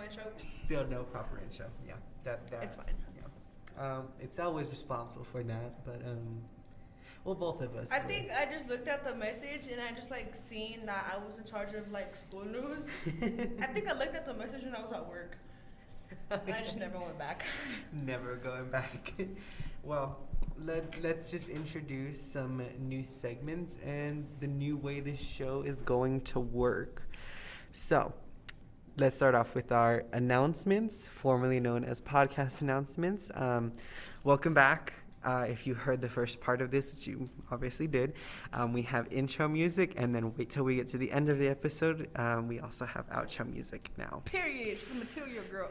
intro. Still no proper intro. Yeah, that It's fine. Yeah, it's always responsible for that, but well, both of us. I think I just looked at the message and I just like seen that I was in charge of like school news. I think I looked at the message when I was at work. And I just never went back. Never going back. Well, let's just introduce some new segments and the new way this show is going to work. So, let's start off with our announcements, formerly known as podcast announcements. Welcome back. If you heard the first part of this, which you obviously did, we have intro music, and then wait till we get to the end of the episode. We also have outro music now. Period. She's a material girl.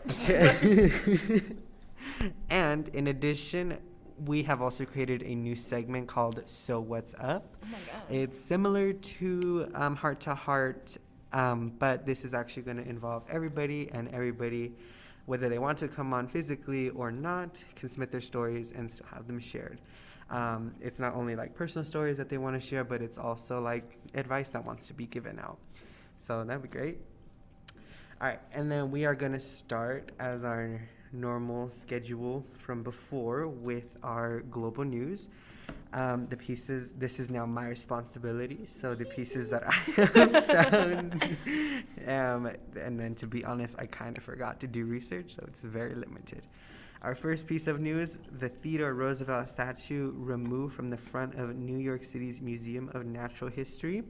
And in addition, we have also created a new segment called So What's Up. Oh my god. It's similar to Heart to Heart, but this is actually going to involve everybody, and everybody, whether they want to come on physically or not, can submit their stories and still have them shared. It's not only like personal stories that they want to share, but it's also like advice that wants to be given out. So that'd be great. All right, and then we are going to start as our normal schedule from before with our global news. The pieces, this is now my responsibility, so the pieces that I have found, and then to be honest, I kind of forgot to do research, so it's very limited. Our first piece of news: the Theodore Roosevelt statue removed from the front of New York City's Museum of Natural History.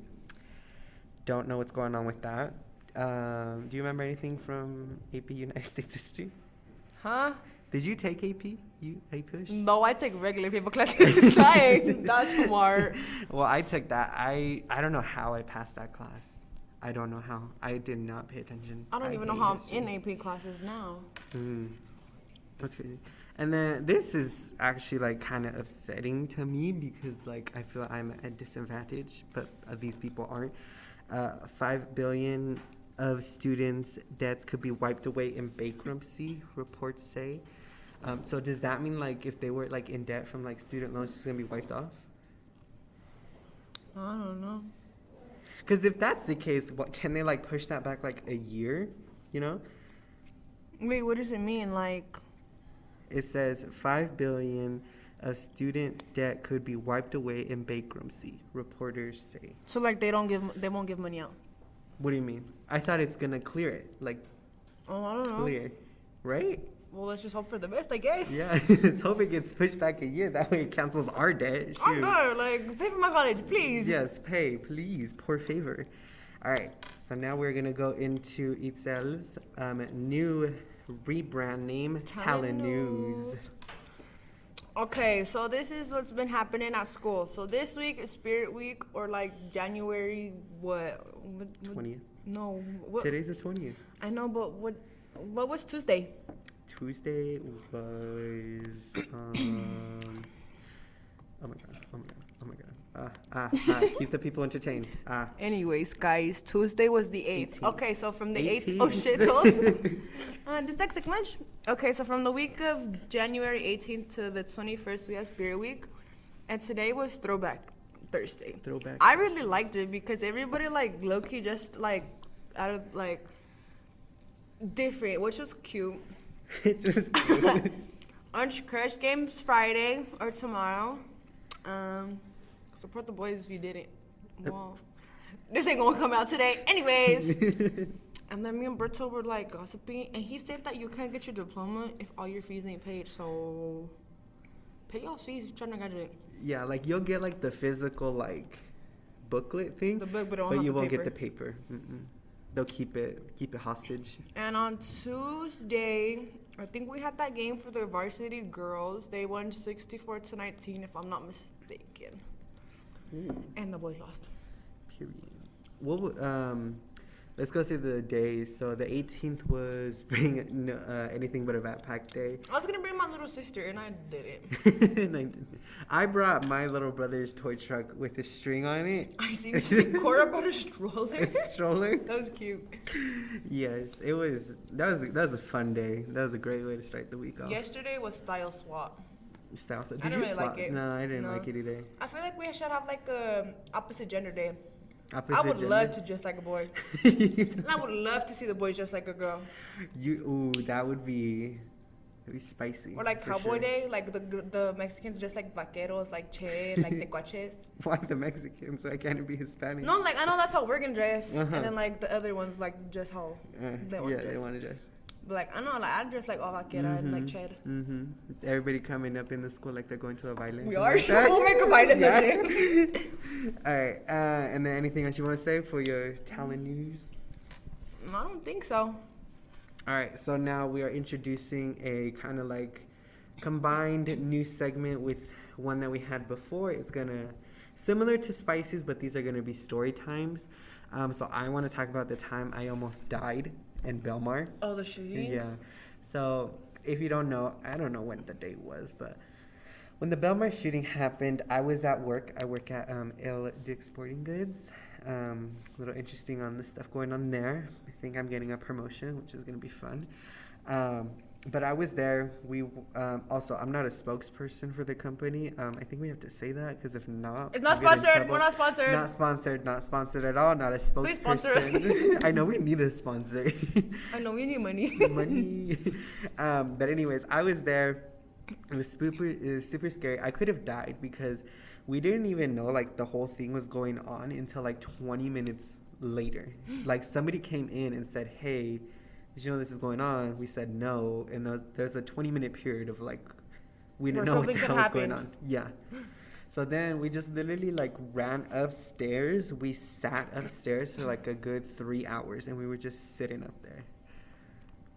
Don't know what's going on with that. Do you remember anything from AP United States History? Huh? Did you take AP? AP? No, I take regular paper classes. That's smart. Well, I took that. I don't know how I passed that class. I don't know how. I did not pay attention. I don't even know how I'm in AP classes now. That's crazy. And then this is actually like kind of upsetting to me because like I feel I'm at a disadvantage, but these people aren't. 5 billion of students' debts could be wiped away in bankruptcy, reports say. So does that mean like if they were like in debt from like student loans, it's gonna be wiped off? I don't know. Because if that's the case, what can they like push that back like a year? You know? Wait, what does it mean? Like, it says 5 billion of student debt could be wiped away in bankruptcy, reporters say. so like they won't give money out. What do you mean? I thought it's gonna clear it, like Oh, I don't know. clear, right? Well, let's just hope for the best, I guess. Yeah, let's hope it gets pushed back a year. That way it cancels our debt. Oh Shoot. no, like pay for my college, please. Yes, pay, please, poor favor. All right, so now we're gonna go into Itzel's new rebrand name, Talent News. Okay, so this is what's been happening at school. So this week is Spirit Week, or like January what 20th. No, what? Today's the 20th. I know, but what was Tuesday? Tuesday was oh my god. Keep the people entertained. Anyways, guys, Tuesday was the 8th. 18th. Okay, so from the 8th, 18th. oh shit, those dyslexic much? Okay, so from the week of January 18th to the 21st, we had Spirit Week, and today was Throwback Thursday. Throwback. I really liked it because everybody like low-key just like out of like different, which was cute. It was good. Orange Crush games Friday or tomorrow. Support the boys if you didn't. Well, this ain't gonna come out today. Anyways. And then me and Berto were like gossiping, and he said that you can't get your diploma if all your fees ain't paid. So pay y'all's fees if you're trying to graduate. Yeah, like you'll get like the physical like booklet thing, The book, but you won't paper. get the paper. They'll keep it hostage. And on Tuesday, I think we had that game for the varsity girls. They won 64-19, if I'm not mistaken. Ooh. And the boys lost. Period. Let's go through the days. So the 18th was bring anything but a backpack day. I was gonna bring my little sister, and I didn't. And I didn't. I brought my little brother's toy truck with a string on it. I see Cora brought a stroller. A stroller. That was cute. Yes, it was. That was a fun day. That was a great way to start the week off. Yesterday was style swap. Style. So, I did didn't you really swap? like it. No, I didn't No. like it either. I feel like we should have like a opposite gender day. I would love to dress like a boy. And I would love to see the boys dress like a girl. That'd be spicy. Or like Cowboy Day, like the Mexicans dress like vaqueros, like che, like tecuaches. Why the Mexicans? Why can't it be Hispanic? No, like I know that's how we're gonna dress, and then like the other ones like just how they want to dress. They want to dress. But like I know, like I dress like all vaquera and like che. Everybody coming up in the school like they're going to a baile. We are. We'll make a baile that day. All right, and then anything else you want to say for your talent news? I don't think so. All right, so now we are introducing a kind of like combined new segment with one that we had before. It's gonna similar to Spices, but these are gonna be story times. So I want to talk about the time I almost died in Belmar. Oh, the shooting? Yeah. So if you don't know, I don't know when the date was, but when the Belmar shooting happened, I was at work. I work at El Dick Sporting Goods. A little interesting on the stuff going on there. I think I'm getting a promotion, which is going to be fun. But I was there. We also, I'm not a spokesperson for the company. I think we have to say that because if not, it's not sponsored. We're not sponsored. Not sponsored at all. Not a spokesperson. Please sponsor us. I know we need a sponsor. I know we need money. Money. But anyways, I was there. It was super scary. I could have died because we didn't even know like the whole thing was going on until like 20 minutes later. Like somebody came in and said, "Hey, did you know this is going on?" We said no, and there's a 20-minute period of like we didn't know what the hell was going on. Yeah. So then we just literally like ran upstairs. We sat upstairs for like a good 3 hours, and we were just sitting up there.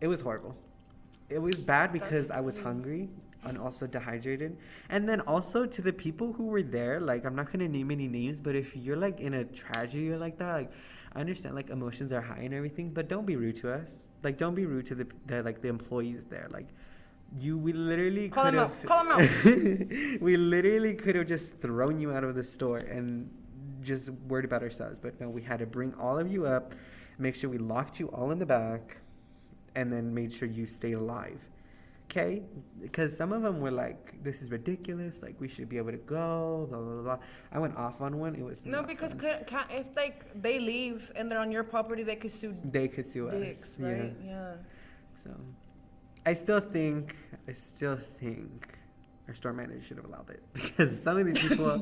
It was horrible. It was bad because I was hungry and also dehydrated. And then also to the people who were there, like I'm not gonna name any names, but if you're like in a tragedy or like that, like I understand like emotions are high and everything, but don't be rude to us. Like don't be rude to the employees there. Like we literally could have Call them out. we literally could have just thrown you out of the store and just worried about ourselves. But no, we had to bring all of you up, make sure we locked you all in the back, and then made sure you stayed alive. Okay? Because some of them were like, this is ridiculous. Like, we should be able to go, blah, blah, blah. I went off on one. It was no, because if like they leave and they're on your property, they could sue. They could sue dicks, us. right? Yeah. So, I still think our store manager should have allowed it because some of these people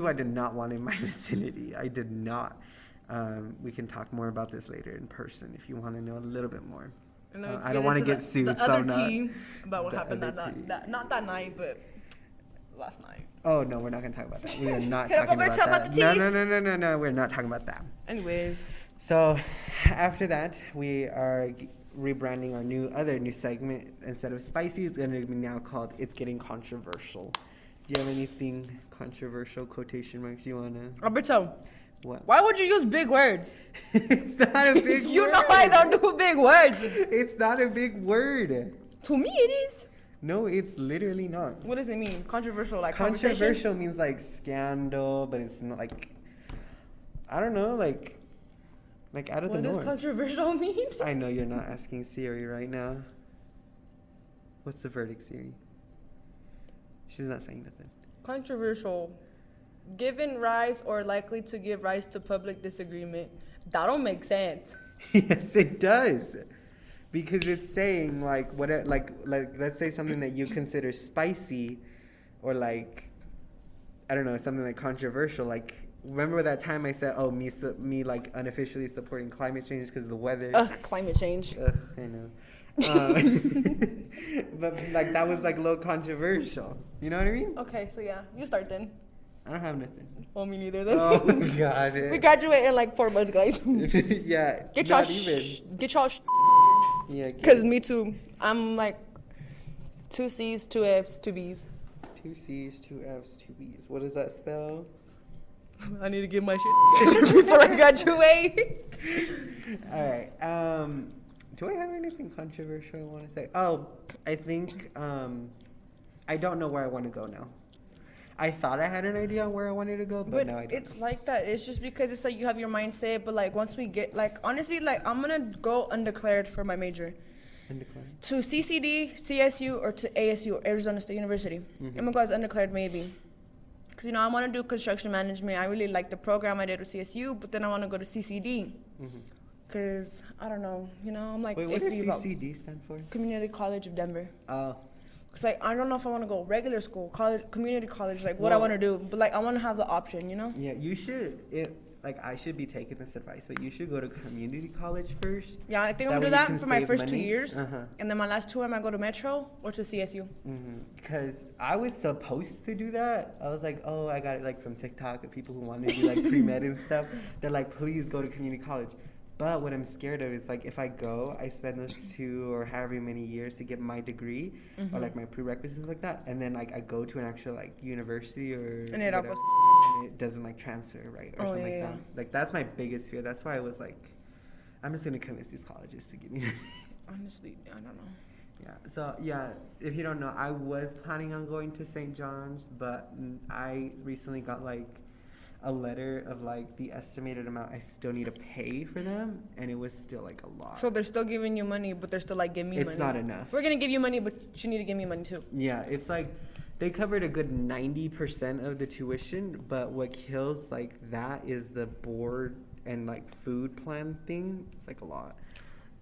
I did not want in my vicinity. I did not. We can talk more about this later in person if you want to know a little bit more. I don't want to get sued. The other tea about what happened not that night, but last night. Oh no, we're not gonna talk about that. We are not talking about that. No, we're not talking about that. Anyways, so after that, we are rebranding our other new segment. Instead of Spicy, it's gonna be now called "It's Getting Controversial." Do you have anything controversial, quotation marks, you wanna? Alberto. What? Why would you use big words? It's not a big word. You know I don't do big words. It's not a big word. To me, it is. No, it's literally not. What does it mean? Controversial, like controversial means like scandal, but it's not like, I don't know, like out of the norm. What does controversial mean? I know you're not asking Siri right now. What's the verdict, Siri? She's not saying nothing. Controversial. Given rise or likely to give rise to public disagreement. That don't make sense. Yes, it does. Because it's saying like let's say something that you consider spicy or like I don't know, something like controversial. Like remember that time I said, me like unofficially supporting climate change because of the weather. Climate change. I know. But like that was like a little controversial. You know what I mean? Okay, so yeah, you start then. I don't have nothing. Well, me neither then. Oh God. We graduate in like 4 months, guys. Yeah. Get y'all Yeah. Cause me too. I'm like 2 C's, 2 F's, 2 B's. 2 C's, 2 F's, 2 B's. What does that spell? I need to get my shit before I graduate. All right. Do I have anything controversial I want to say? Oh, I think I don't know where I want to go now. I thought I had an idea on where I wanted to go, but now I don't. It's like that. It's just because it's like you have your mindset, but like once we get like honestly, like I'm gonna go undeclared for my major. Undeclared? To CCD, CSU, or to ASU, Arizona State University. I'm gonna go as undeclared maybe. Because, I want to do construction management. I really like the program I did with CSU, but then I want to go to CCD. Because, I don't know, I'm like, wait, what does CCD stand for? Community College of Denver. Oh. Because, like, I don't know if I want to go regular school, college, community college, like, what I want to do. But, like, I want to have the option, Yeah, you should. I should be taking this advice, but you should go to community college first. Yeah, I think I'm going to do that for my first 2 years. And then my last 2, I might go to Metro or to CSU. Because I was supposed to do that. I was like, oh, I got it, like, from TikTok, of people who wanted to do, like, pre-med and stuff. They're like, please go to community college. But what I'm scared of is, like, if I go, I spend those 2 or however many years to get my degree or, like, my prerequisites like that. And then, like, I go to an actual, like, university or and it all goes. And it doesn't, like, transfer, right? Or something like that. Like, that's my biggest fear. That's why I was like, I'm just going to convince these colleges to give me. Honestly, I don't know. Yeah. So, yeah, if you don't know, I was planning on going to St. John's, but I recently got, like, a letter of, like, the estimated amount I still need to pay for them, and it was still, like, a lot. So they're still giving you money, but they're still, like, give me money. It's not enough. We're going to give you money, but you need to give me money, too. Yeah, it's, like, they covered a good 90% of the tuition, but what kills, like, that is the board and, like, food plan thing. It's, like, a lot.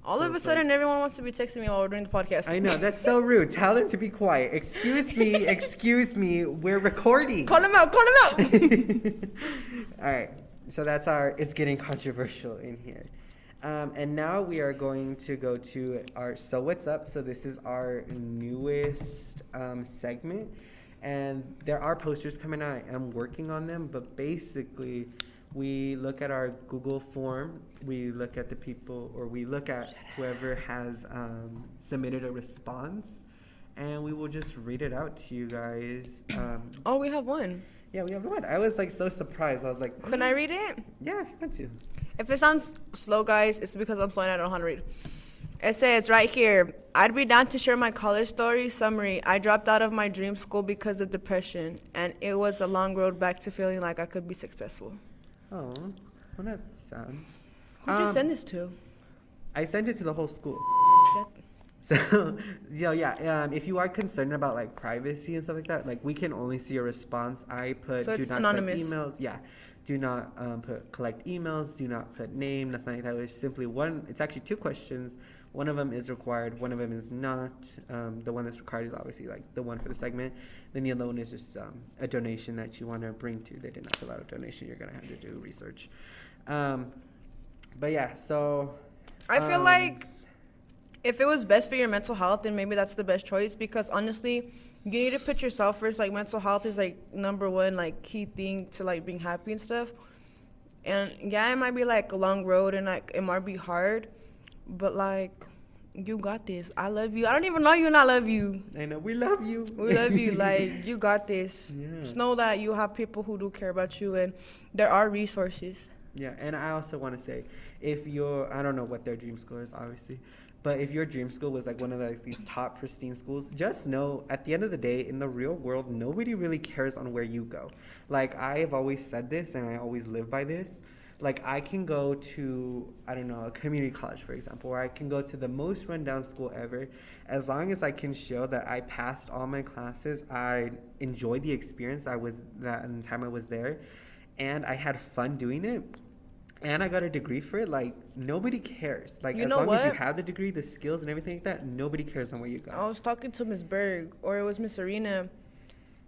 All of a sudden, everyone wants to be texting me while we're doing the podcast. I know, that's so rude. Tell them to be quiet. Excuse me, we're recording. Call them out. All right, so that's it's getting controversial in here. And now we are going to go to our So What's Up. So this is our newest segment. And there are posters coming out. I'm working on them, but basically we look at our Google form, we look at the people, or we look at whoever has submitted a response, and we will just read it out to you guys. Oh, we have one. Yeah, we have one. I was, like, so surprised. I was like... Can I read it? Yeah, if you want to. If it sounds slow, guys, it's because I'm slow and I don't know how to read. It says right here, I'd be down to share my college story. Summary, I dropped out of my dream school because of depression, and it was a long road back to feeling like I could be successful. Oh, well, that's sad. Who'd you send this to? I sent it to the whole school. So, if you are concerned about, like, privacy and stuff like that, like, we can only see your response. I put so do not anonymous. collect emails. Yeah, do not collect emails. Do not put name. Nothing like that. It's simply one. It's actually 2 questions. One of them is required. One of them is not. The one that's required is obviously, like, the one for the segment. Then the other one is just a donation that you want to bring to. They did not fill out a donation. You're gonna have to do research. But yeah, so I feel like if it was best for your mental health, then maybe that's the best choice, because honestly, you need to put yourself first. Like, mental health is, like, number one, like, key thing to, like, being happy and stuff. And yeah, it might be, like, a long road and, like, it might be hard, but, like, you got this. I love you. I don't even know you and I love you. I know, we love you. We love you. Like, you got this. Yeah. Just know that you have people who do care about you, and there are resources. Yeah, and I also want to say, if I don't know what their dream school is, obviously, but if your dream school was, like, one of, like, these top pristine schools, just know at the end of the day, in the real world, nobody really cares on where you go. Like, I have always said this, and I always live by this. Like, I can go to, I don't know, a community college, for example, or I can go to the most rundown school ever. As long as I can show that I passed all my classes, I enjoyed the experience that in the time I was there, and I had fun doing it, and I got a degree for it, like, nobody cares. Like, as long as you have the degree, the skills and everything like that, nobody cares on where you go. I was talking to Miss Berg, or it was Miss Arena.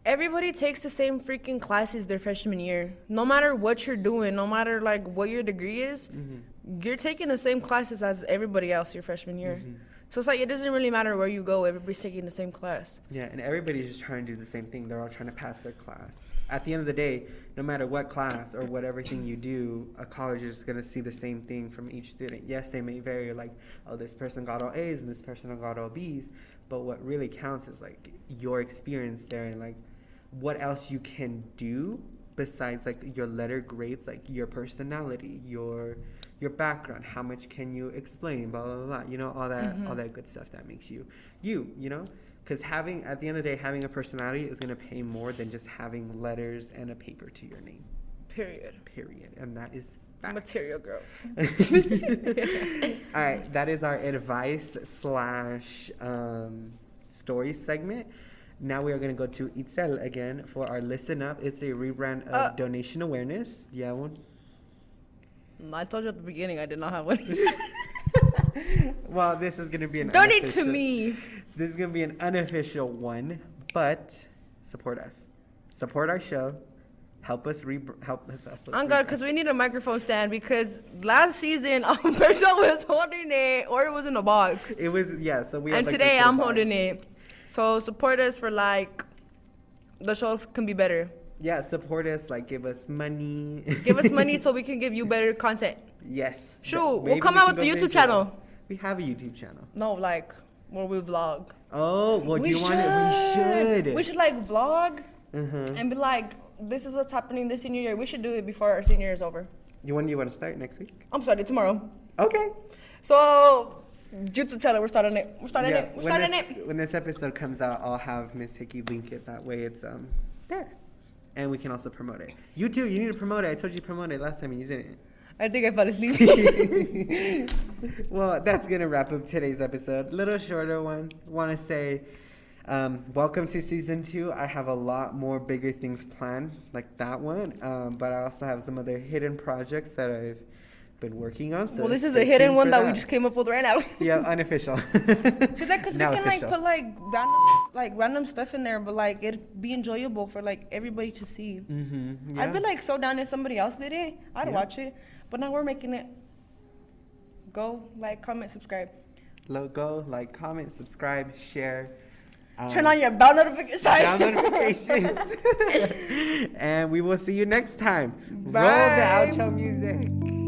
Everybody takes the same freaking classes their freshman year. No matter what you're doing, no matter, like, what your degree is, you're taking the same classes as everybody else your freshman year. So it's like, it doesn't really matter where you go. Everybody's taking the same class. Yeah, and everybody's just trying to do the same thing. They're all trying to pass their class. At the end of the day, no matter what class or whatever thing you do, a college is going to see the same thing from each student. Yes, they may vary, like, oh, this person got all A's and this person got all B's. But what really counts is, like, your experience there and, like, what else you can do besides, like, your letter grades, like, your personality, your background, how much can you explain, blah, blah, blah, you know, all that good stuff that makes you, you know? Because at the end of the day, having a personality is going to pay more than just having letters and a paper to your name. Period. And that is facts. Material girl. All right, that is our advice / story segment. Now we are going to go to Itzel again for our Listen Up. It's a rebrand of Donation Awareness. Do you have one? I told you at the beginning I did not have one. Well, this is going to be an Donate to me. This is going to be an unofficial one, but support us. Support our show. Help us. I'm good, because we need a microphone stand, because last season Alberto was holding it, or it was in a box. It was, yeah. So we. And have, today I'm holding it. So support us for the show can be better. Yeah, support us. Give us money. Give us money so we can give you better content. Yes. Sure, we'll come out with the YouTube channel. We have a YouTube channel. No, where we vlog. Oh, well, do you want it? We should. We should vlog and be like, this is what's happening this senior year. We should do it before our senior year is over. When do you want to start? Next week? I'm starting tomorrow. Okay. So, YouTube channel, we're starting it. We're starting it. When this episode comes out, I'll have Miss Hickey link it. That way it's there. And we can also promote it. You too, you need to promote it. I told you to promote it last time and you didn't. I think I fell asleep. Well, that's going to wrap up today's episode. Little shorter one. Want to say welcome to season 2. I have a lot more bigger things planned, like that one. But I also have some other hidden projects that I've been working on. So well, this is a hidden one that we just came up with right now. Yeah, unofficial. So that because we can put random stuff in there, but it'd be enjoyable for everybody to see. Mm-hmm, yeah. I'd be so down if somebody else did it. I'd watch it. But now we're making it. Go comment, subscribe. Go comment, subscribe, share. Turn on your bell notifications. And we will see you next time. Bye. Roll the outro music.